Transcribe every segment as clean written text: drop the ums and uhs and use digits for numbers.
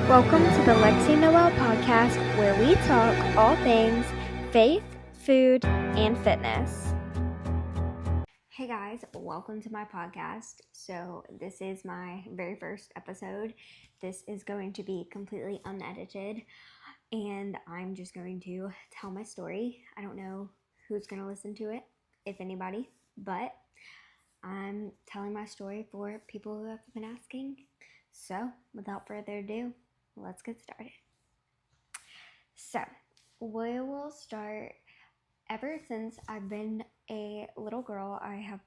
Welcome to the Lexi Noel podcast, where we talk all things faith, food, and fitness. Hey guys, welcome to my podcast. So this is my very first episode. This is going to be completely unedited, and I'm just going to tell my story. I don't know who's going to listen to it, if anybody, but I'm telling my story for people who have been asking. So without further ado, let's get started. So, we will start. Ever since I've been a little girl, I have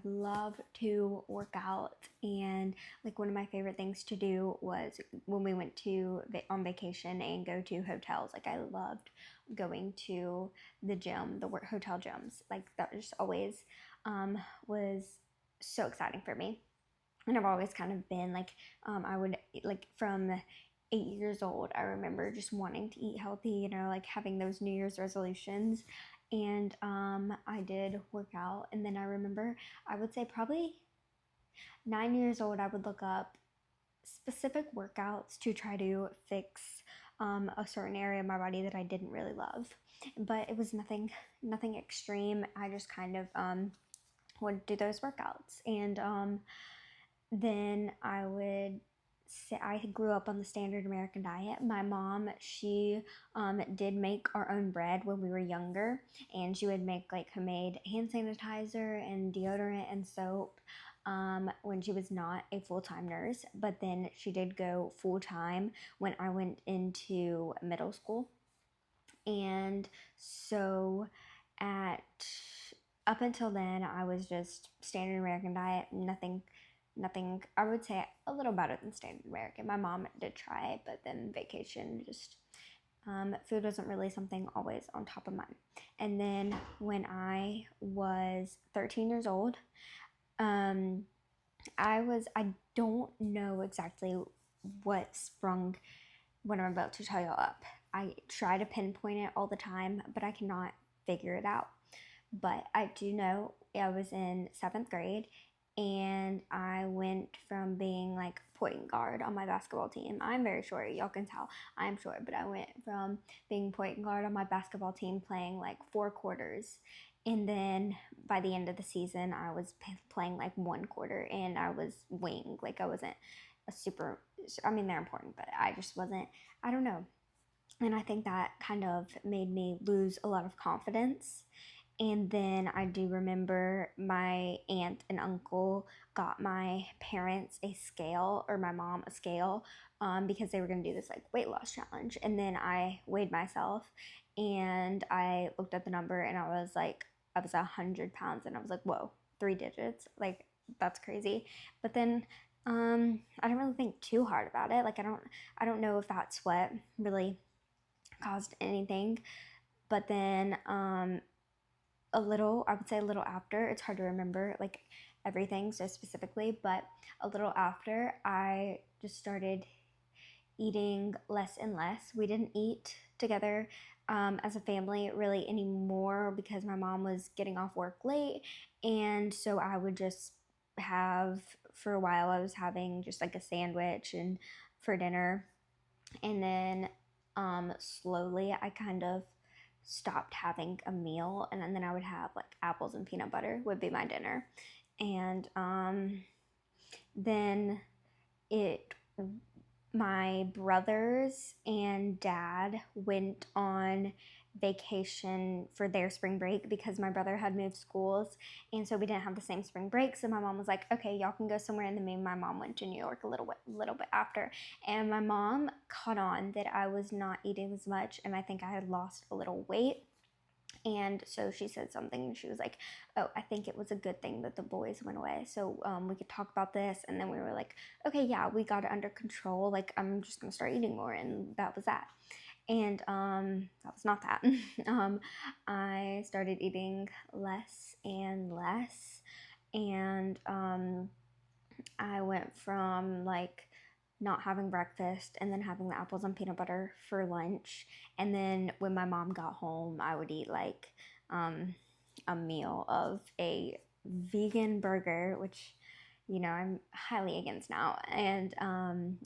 loved to work out, and like one of my favorite things to do was when we went on vacation and go to hotels. Like I loved going to the gym, the hotel gyms. Like that just always was so exciting for me. And I've always kind of been like, I would like from 8 years old, I remember just wanting to eat healthy, like having those New Year's resolutions. And I did work out. And then I remember, I would say probably 9 years old, I would look up specific workouts to try to fix a certain area of my body that I didn't really love. But it was nothing extreme. I just kind of would do those workouts. And then I grew up on the standard American diet. My mom, she did make our own bread when we were younger, and she would make like homemade hand sanitizer and deodorant and soap when she was not a full-time nurse. But then she did go full-time when I went into middle school. And so up until then, I was just standard American diet, nothing, I would say a little better than standard American. My mom did try it, but then vacation, just food wasn't really something always on top of mind. And then when I was 13 years old, I don't know exactly what sprung what I'm about to tell y'all up. I try to pinpoint it all the time, but I cannot figure it out. But I do know I was in 7th grade, and I went from being like point guard on my basketball team. I'm very short, y'all can tell I'm short, but I went from being point guard on my basketball team playing like 4 quarters, and then by the end of the season I was playing like 1 quarter, and I was wing. Like I wasn't they're important, but I just wasn't, I don't know. And I think that kind of made me lose a lot of confidence. And then I do remember my aunt and uncle got my parents a scale, or my mom a scale, because they were going to do this like weight loss challenge. And then I weighed myself, and I looked at the number, and I was 100 pounds, and I was like, whoa, 3 digits. Like, that's crazy. But then I didn't really think too hard about it. Like, I don't know if that sweat really caused anything. But then I would say a little after, it's hard to remember like everything so specifically, but a little after, I just started eating less and less. We didn't eat together as a family really anymore because my mom was getting off work late, and so I would just for a while I was having just like a sandwich and for dinner, and then slowly I kind of stopped having a meal, and then I would have like apples and peanut butter would be my dinner. And then my brothers and dad went on vacation for their spring break because my brother had moved schools, and so we didn't have the same spring break. So my mom was like, okay, y'all can go somewhere. And then me and my mom went to New York a little bit after, and my mom caught on that I was not eating as much, and I think I had lost a little weight. And so she said something, and she was like, oh, I think it was a good thing that the boys went away, so we could talk about this. And then we were like, okay, yeah, we got it under control. Like, I'm just gonna start eating more. And that was that. And that was not that. I started eating less and less, and I went from like not having breakfast and then having the apples and peanut butter for lunch. And then when my mom got home, I would eat like a meal of a vegan burger, which I'm highly against now, and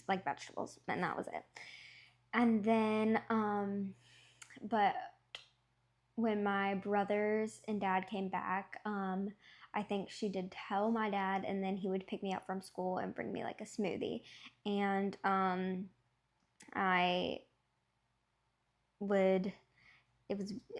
like vegetables, and that was it. And then, but when my brothers and dad came back, I think she did tell my dad, and then he would pick me up from school and bring me like a smoothie. And I would, it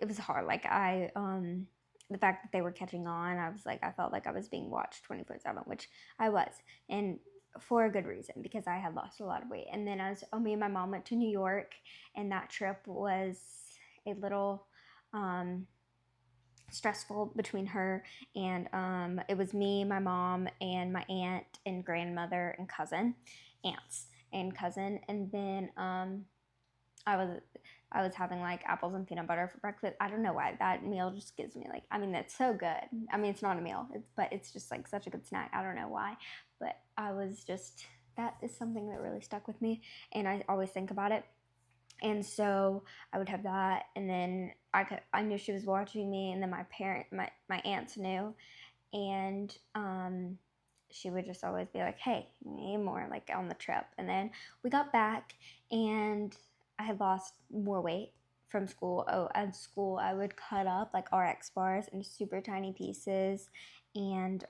was hard. Like the fact that they were catching on, I felt like I was being watched 24/7, which I was, and for a good reason, because I had lost a lot of weight. And then me and my mom went to New York, and that trip was a little stressful between her and it was me, my mom, and my aunt and grandmother and aunts and cousin. And then I was I was having like apples and peanut butter for breakfast. I don't know why that meal just gives me like, that's so good. It's not a meal, but it's just like such a good snack. I don't know why, but that is something that really stuck with me, and I always think about it. And so I would have that, and then I knew she was watching me, and then my aunts knew, and she would just always be like, "Hey, you need more," like on the trip. And then we got back, and I had lost more weight from school. Oh, at school I would cut up like RX bars into super tiny pieces, and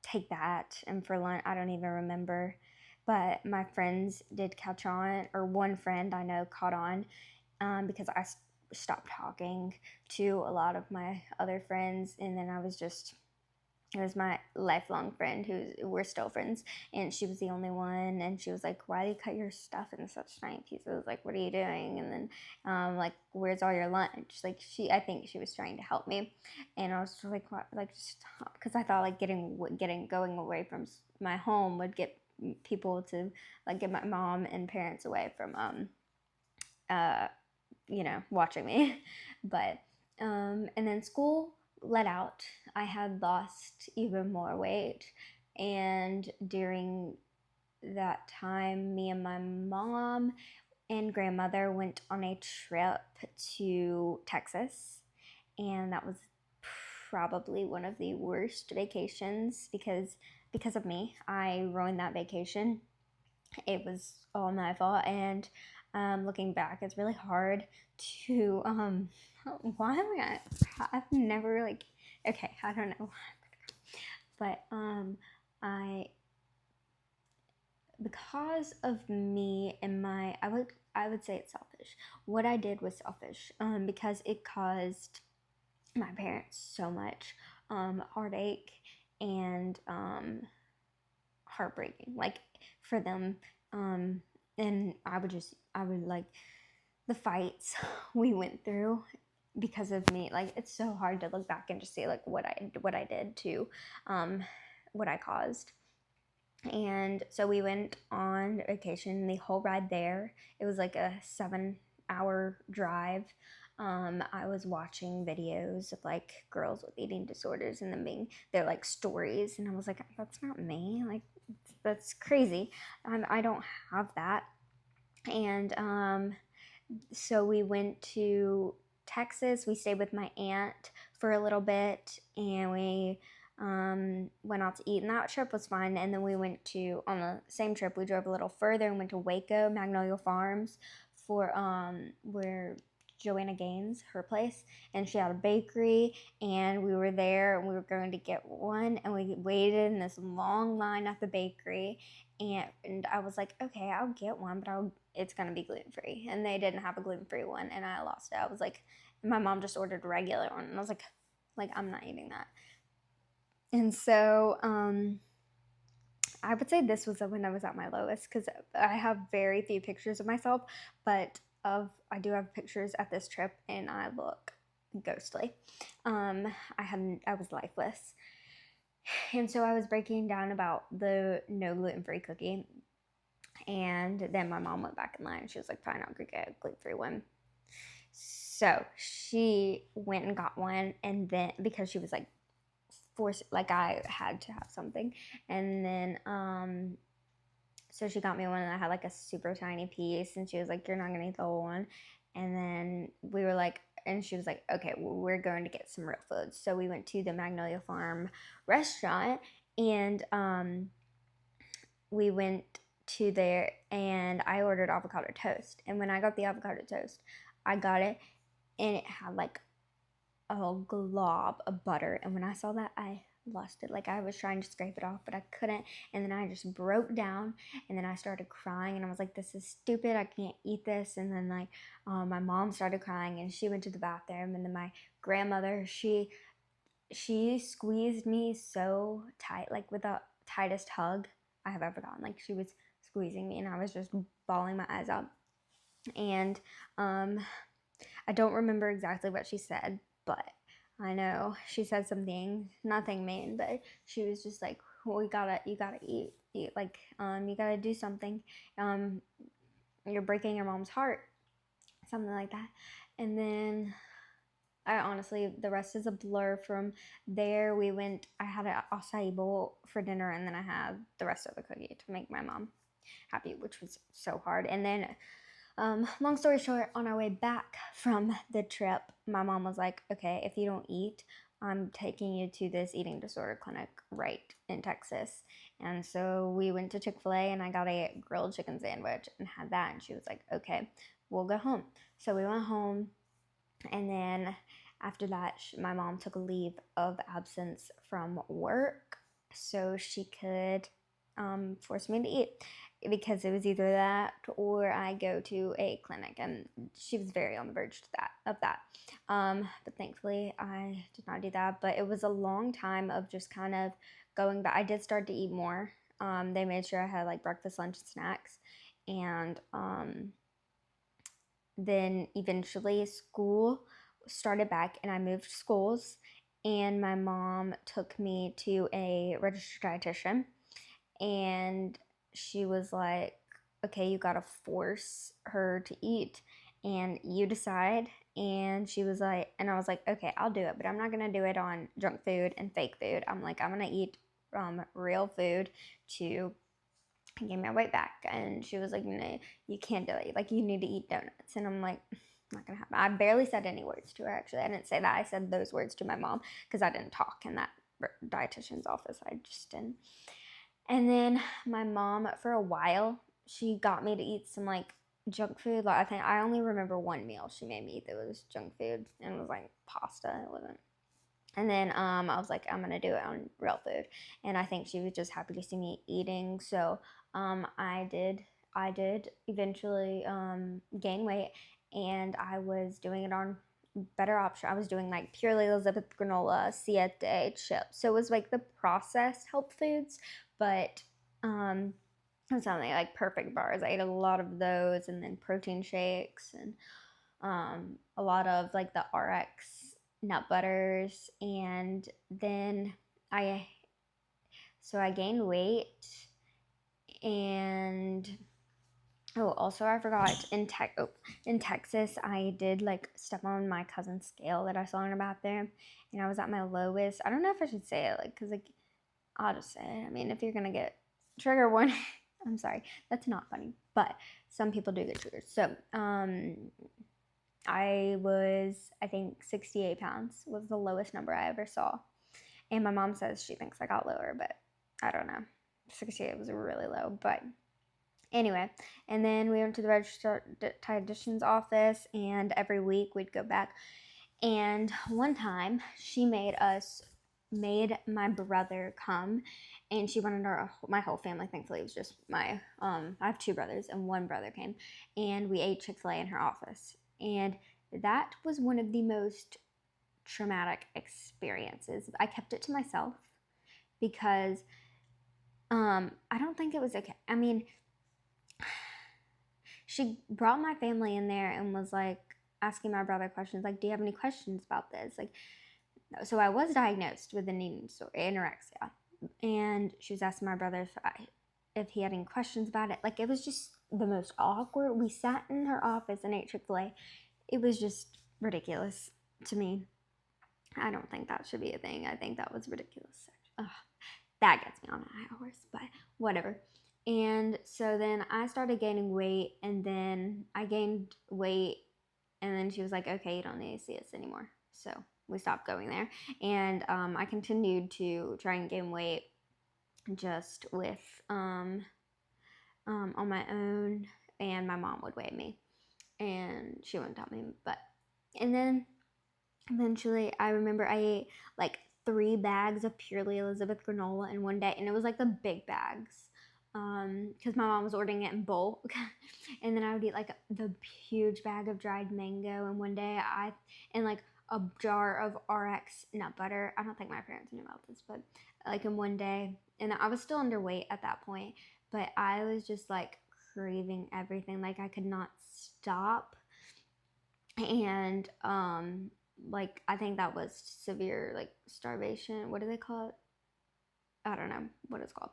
take that. And for lunch, I don't even remember, but my friends did catch on, or one friend I know caught on, because I stopped talking to a lot of my other friends, and then it was my lifelong friend we're still friends, and she was the only one, and she was like, "Why do you cut your stuff in such tiny pieces? Like, what are you doing?" And then like, "Where's all your lunch?" Like, I think she was trying to help me, and I was just like, "What?" Like, just stop, because I thought like going away from my home would get people to like get my mom and parents away from watching me. But and then school let out. I had lost even more weight, and during that time, me and my mom and grandmother went on a trip to Texas, and that was probably one of the worst vacations, because of me. I ruined that vacation. It was all my fault, and looking back, it's really hard to why am I've never like, okay, I don't know, but I because of me and I would say it's selfish. What I did was selfish, because it caused my parents so much heartache and heartbreaking, like, for them. And I would like the fights we went through because of me. Like, it's so hard to look back and just see like what I did to what I caused. And so we went on vacation. The whole ride there, it was like a 7-hour drive. I was watching videos of like girls with eating disorders, and them they're like stories, and I was like, that's not me. Like, that's crazy. I don't have that. And so we went to Texas. We stayed with my aunt for a little bit, and we went out to eat, and that trip was fun. And then we went on the same trip, we drove a little further and went to Waco, Magnolia Farms, for where Joanna Gaines, her place, and she had a bakery, and we were there, and we were going to get one, and we waited in this long line at the bakery, and I was like, okay, I'll get one, but it's gonna be gluten-free, and they didn't have a gluten-free one, and I lost it. I was like, my mom just ordered a regular one, and I was like, I'm not eating that. And so I would say this was when I was at my lowest, because I have very few pictures of myself, but I do have pictures at this trip, and I look ghostly. I was lifeless, and so I was breaking down about the no gluten-free cookie, and then my mom went back in line. She was like, "Fine, I'll get a gluten-free one." So she went and got one, and then because she was like forced, like I had to have something, and then so she got me one, and I had like a super tiny piece, and she was like, "You're not gonna eat the whole one." And then we were like, and she was like, "Okay, well, we're going to get some real food." So we went to the Magnolia Farm restaurant, And we went to there and I ordered avocado toast. And when I got the avocado toast, I got it and it had like a glob of butter. And when I saw that, I lost it. Like I was trying to scrape it off, but I couldn't. And then I just broke down and then I started crying and I was like, this is stupid. I can't eat this. And then like my mom started crying and she went to the bathroom. And then my grandmother, she squeezed me so tight, like with the tightest hug I have ever gotten. Like she was squeezing me and I was just bawling my eyes out. And I don't remember exactly what she said, but I know she said something, nothing mean, but she was just like, well, you gotta eat, like, you gotta do something. You're breaking your mom's heart, something like that. And then I honestly, the rest is a blur. From there, I had an acai bowl for dinner, and then I had the rest of the cookie to make my mom happy, which was so hard. And then, long story short, on our way back from the trip, my mom was like, okay, if you don't eat, I'm taking you to this eating disorder clinic right in Texas. And so we went to Chick-fil-A and I got a grilled chicken sandwich and had that. And she was like, okay, we'll go home. So we went home. And then after that, my mom took a leave of absence from work so she could force me to eat, because it was either that or I go to a clinic, and she was very on the verge of that. But thankfully, I did not do that. But it was a long time of just kind of going back. I did start to eat more. They made sure I had like breakfast, lunch, and snacks, and then eventually school started back and I moved schools, and my mom took me to a registered dietitian, and she was like, okay, you gotta force her to eat and you decide. And she was like, and I was like, okay, I'll do it, but I'm not gonna do it on junk food and fake food. I'm like, I'm gonna eat real food to get my weight back. And she was like, no, you can't do it. Like, you need to eat donuts. And I'm like, not gonna happen. I barely said any words to her, actually. I didn't say that. I said those words to my mom because I didn't talk in that dietitian's office. I just didn't. And then my mom, for a while, she got me to eat some like junk food. Like, I think I only remember one meal she made me eat that was junk food, and it was like pasta. It wasn't. And then I was like, I'm gonna do it on real food. And I think she was just happy to see me eating. So I did eventually gain weight, and I was doing it on better option. I was doing like purely Elizabeth granola, siete chips. So it was like the processed health foods, but it was something like perfect bars. I ate a lot of those, and then protein shakes, and a lot of like the RX nut butters. And then I gained weight. And also I forgot, in Texas, I did like step on my cousin's scale that I saw in her bathroom, and I was at my lowest. I don't know if I should say it, like, because like I'll just say it. I mean, if you're gonna get trigger warning, I'm sorry, that's not funny, but some people do get triggered. So I think 68 pounds was the lowest number I ever saw. And my mom says she thinks I got lower, but I don't know. 68 was really low, but anyway. And then we went to the registered dietitian's office, and every week we'd go back. And one time she made my brother come, and she wanted my whole family. Thankfully, it was just I have two brothers, and one brother came, and we ate Chick-fil-A in her office. And that was one of the most traumatic experiences. I kept it to myself because I don't think it was okay. I mean, she brought my family in there and was like asking my brother questions, like, do you have any questions about this? Like, so I was diagnosed with an eating disorder, anorexia, and she was asking my brother if he had any questions about it. Like, it was just the most awkward. We sat in her office and ate Chick-fil-A. It was just ridiculous to me. I don't think that should be a thing. I think that was ridiculous. Ugh, that gets me on a high horse, but whatever. And so then I started gaining weight, and then I gained weight, and then she was like, okay, you don't need to see us anymore. So we stopped going there, and I continued to try and gain weight. just with on my own, and my mom would weigh me, and she wouldn't tell me. And then eventually, I remember I ate like 3 bags of Purely Elizabeth granola in one day, and it was like the big bags, because my mom was ordering it in bulk. And then I would eat like the huge bag of dried mango in one day. And like a jar of RX nut butter. I don't think my parents knew about this, but like in one day, and I was still underweight at that point, but I was just like craving everything. Like I could not stop, and like I think that was severe like starvation. What do they call it? I don't know what it's called,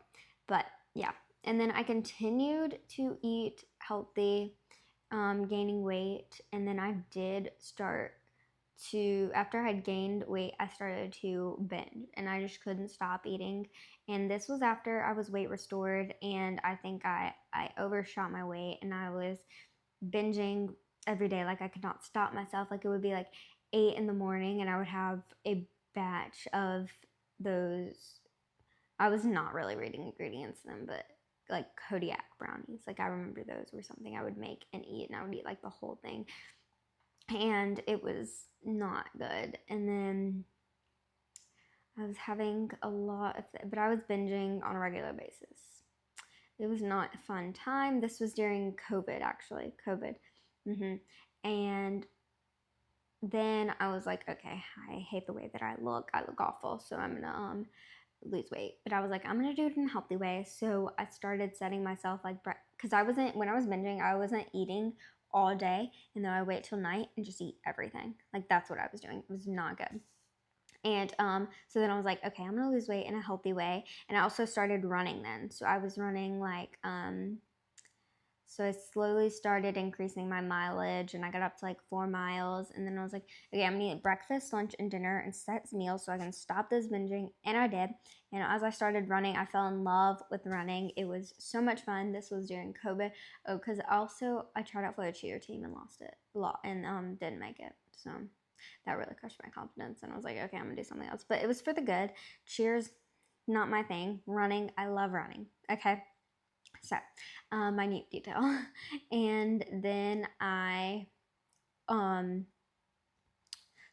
but yeah. And then I continued to eat healthy, gaining weight, and then I did start to, after I had gained weight, I started to binge, and I just couldn't stop eating. And this was after I was weight restored, and I think I overshot my weight, and I was binging every day. Like I could not stop myself. Like it would be like 8 in the morning, and I would have a batch of those. I was not really reading ingredients in them, but like Kodiak brownies. Like I remember those were something I would make and eat, and I would eat like the whole thing. And it was not good. And then I was having a lot of, but I was binging on a regular basis. It was not a fun time. This was during COVID, actually. COVID. And then I was like, okay, I hate the way that I look. I look awful, so I'm gonna lose weight. But I was like, I'm gonna do it in a healthy way. So I started setting myself like, because when I was binging, I wasn't eating all day, and then I wait till night and just eat everything. Like that's what I was doing. It was not good. And so then I was like, okay, I'm gonna lose weight in a healthy way. And I also started running then. So I was running like so I slowly started increasing my mileage, and I got up to like 4 miles. And then I was like, okay, I'm gonna eat breakfast, lunch, and dinner and set meals so I can stop this binging. And I did. And as I started running, I fell in love with running. It was so much fun. This was during COVID. Oh, because also I tried out for the cheer team and lost it a lot, and didn't make it. So that really crushed my confidence. And I was like, okay, I'm gonna do something else. But it was for the good. Cheers, not my thing. Running, I love running. Okay. So, minute detail. And then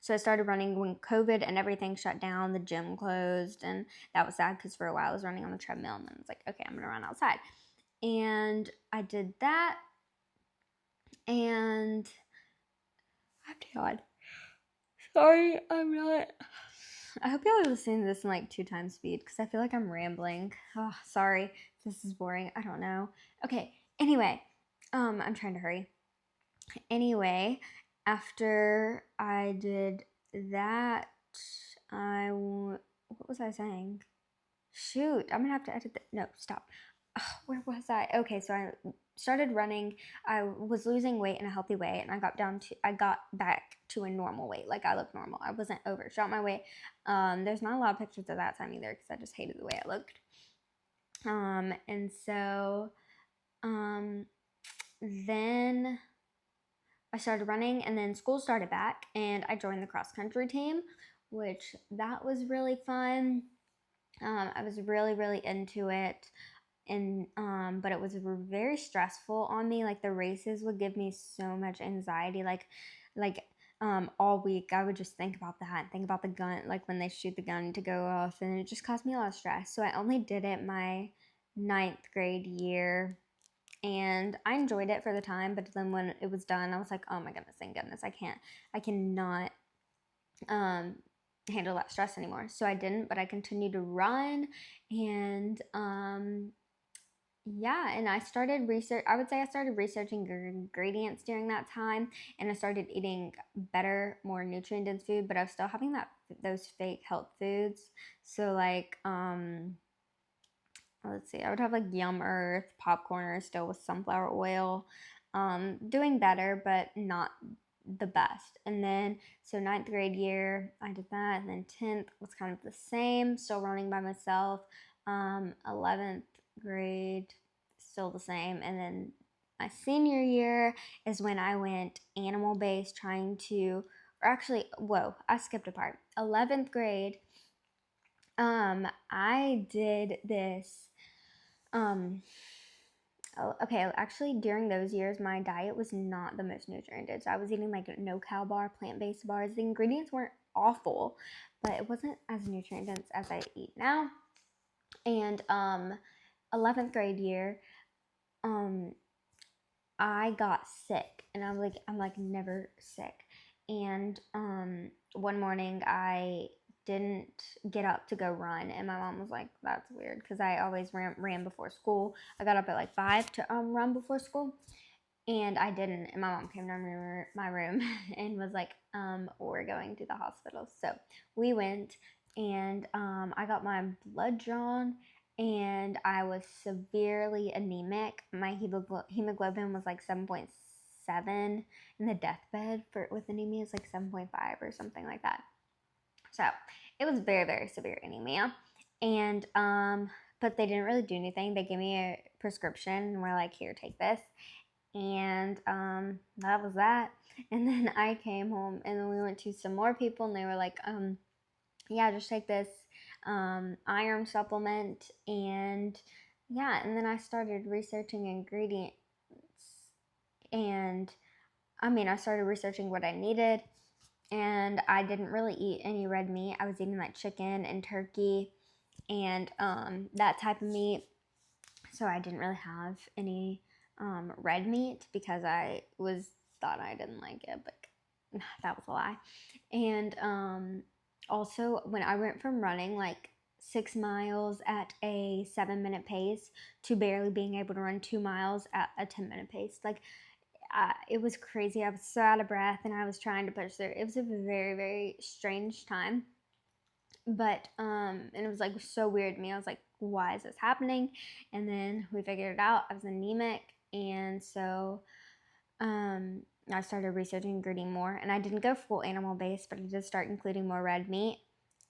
so I started running when COVID and everything shut down, the gym closed, and that was sad because for a while I was running on the treadmill, and then I was like, okay, I'm gonna run outside. And I did that, and I'm tired. Sorry, I'm not. I hope y'all are listening to this in like 2 times speed because I feel like I'm rambling. Oh, sorry. This is boring. I don't know. Okay. Anyway, I'm trying to hurry. Anyway, after I did that, what was I saying? Shoot, I'm gonna have to edit that. No, stop. Where was I? Okay, so I started running. I was losing weight in a healthy way, and I got back to a normal weight. Like I looked normal. I wasn't overshot my weight. There's not a lot of pictures of that time either because I just hated the way I looked. And so, then I started running, and then school started back, and I joined the cross country team, which that was really fun. I was really, really into it, and but it was very stressful on me. Like the races would give me so much anxiety. Like all week I would just think about that and think about the gun, like when they shoot the gun to go off, and it just caused me a lot of stress. So I only did it my 9th grade year, and I enjoyed it for the time. But then when it was done, I was like, oh my goodness, thank goodness, I cannot handle that stress anymore. So I didn't, but I continued to run, and yeah, and I started research. I would say I started researching ingredients during that time, and I started eating better, more nutrient dense food. But I was still having those fake health foods. So like let's see, I would have like Yum Earth, popcorn, still with sunflower oil. Doing better, but not the best. And then, so 9th grade year, I did that. And then 10th was kind of the same, still running by myself. 11th grade, still the same. And then my senior year is when I went animal-based, trying to, or actually, whoa, I skipped a part. 11th grade, I did this. Okay, actually, during those years, my diet was not the most nutrient dense. I was eating like no cow bar, plant based bars. The ingredients weren't awful, but it wasn't as nutrient dense as I eat now. And 11th grade year, um, I got sick, and I'm like never sick. And one morning I didn't get up to go run, and my mom was like, "That's weird," because I always ran before school. I got up at like 5 to run before school, and I didn't. And my mom came to my room and was like, "We're going to the hospital." So we went, and I got my blood drawn, and I was severely anemic. My hemoglobin was like 7.7, and the deathbed for with anemia is like 7.5 or something like that. So it was very, very severe anemia. And but they didn't really do anything. They gave me a prescription and were like, "Here, take this." And that was that. And then I came home, and then we went to some more people, and they were like, "Yeah, just take this iron supplement." And yeah, and then I started researching ingredients, and I started researching what I needed, and I didn't really eat any red meat. I was eating like chicken and turkey and that type of meat. So I didn't really have any red meat because I thought I didn't like it, but that was a lie. And also, when I went from running like 6 miles at a 7-minute pace to barely being able to run 2 miles at a 10-minute pace, like it was crazy. I was so out of breath, and I was trying to push through. It was a very, very strange time, but and it was like so weird to me. I was like, why is this happening? And then we figured it out. I was anemic, and so I started researching and eating more, and I didn't go full animal based, but I did start including more red meat.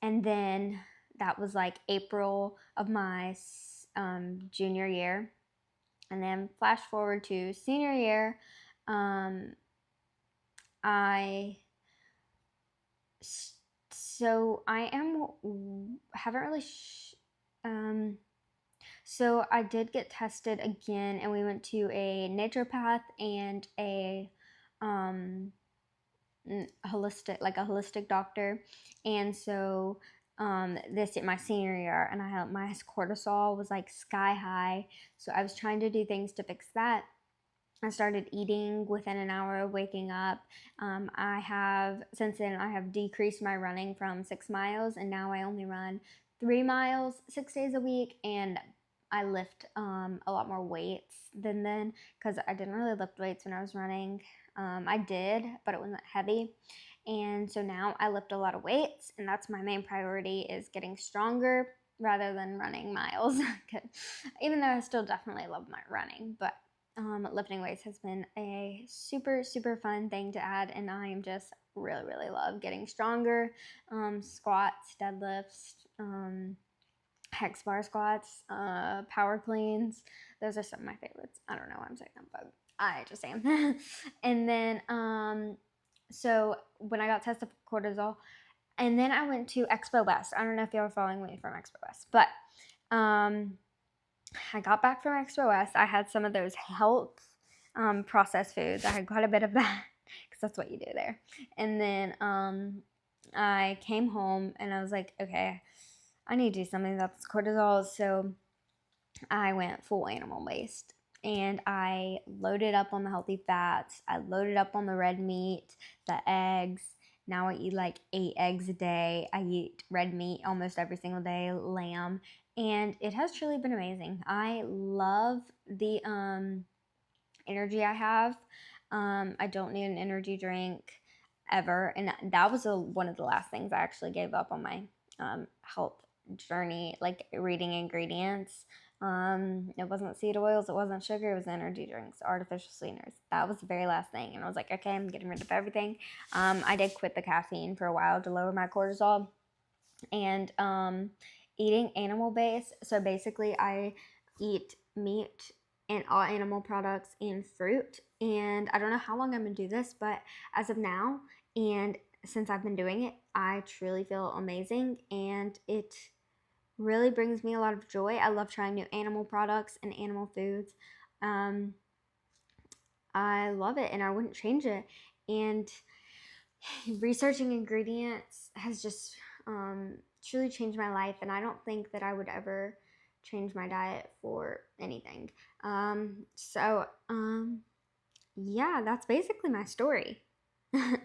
And then that was like April of my junior year. And then flash forward to senior year, I so I haven't really so I did get tested again, and we went to a naturopath and a holistic doctor. And so this my senior year, and I had my cortisol was like sky high, so I was trying to do things to fix that. I started eating within an hour of waking up. Since then I have decreased my running from 6 miles, and now I only run 3 miles 6 days a week, and I lift a lot more weights than then, because I didn't really lift weights when I was running. I did, but it wasn't heavy. And so now I lift a lot of weights, and that's my main priority, is getting stronger rather than running miles. Even though I still definitely love my running, but lifting weights has been a super, super fun thing to add, and I am just really, really love getting stronger. Squats, deadlifts, hex bar squats, power cleans. Those are some of my favorites. I don't know why I'm saying that, but I just am. And then, so when I got tested for cortisol, and then I went to Expo West. I don't know if y'all are following me from Expo West, but I got back from Expo West. I had some of those health processed foods. I had quite a bit of that because that's what you do there. And then I came home, and I was like, okay, I need to do something about this cortisol. So I went full animal based, and I loaded up on the healthy fats. I loaded up on the red meat, the eggs. Now I eat like 8 eggs a day. I eat red meat almost every single day, lamb, and it has truly been amazing. I love the energy I have. I don't need an energy drink ever, and that was one of the last things I actually gave up on my health journey, like reading ingredients. It wasn't seed oils, it wasn't sugar, it was energy drinks, artificial sweeteners. That was the very last thing, and I was like, okay, I'm getting rid of everything. I did quit the caffeine for a while to lower my cortisol, and eating animal based. So basically, I eat meat and all animal products and fruit. And I don't know how long I'm gonna do this, but as of now, and since I've been doing it, I truly feel amazing, and it really brings me a lot of joy. I love trying new animal products and animal foods. I love it and I wouldn't change it. And researching ingredients has just truly changed my life, and I don't think that I would ever change my diet for anything. Yeah, that's basically my story. Yeah,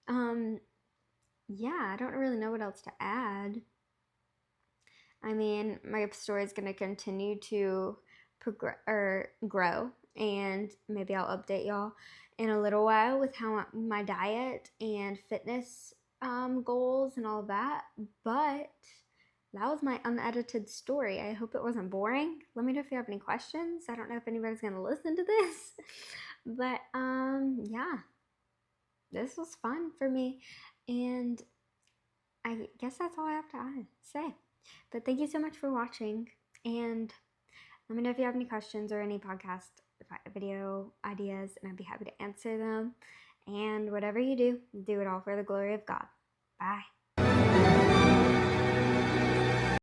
I don't really know what else to add. I mean, my story is going to continue to grow, and maybe I'll update y'all in a little while with how my diet and fitness goals and all of that. But that was my unedited story. I hope it wasn't boring. Let me know if you have any questions. I don't know if anybody's going to listen to this, but yeah, this was fun for me, and I guess that's all I have to say. But thank you so much for watching, and let me know if you have any questions or any podcast video ideas, and I'd be happy to answer them. And whatever you do, do it all for the glory of God. Bye.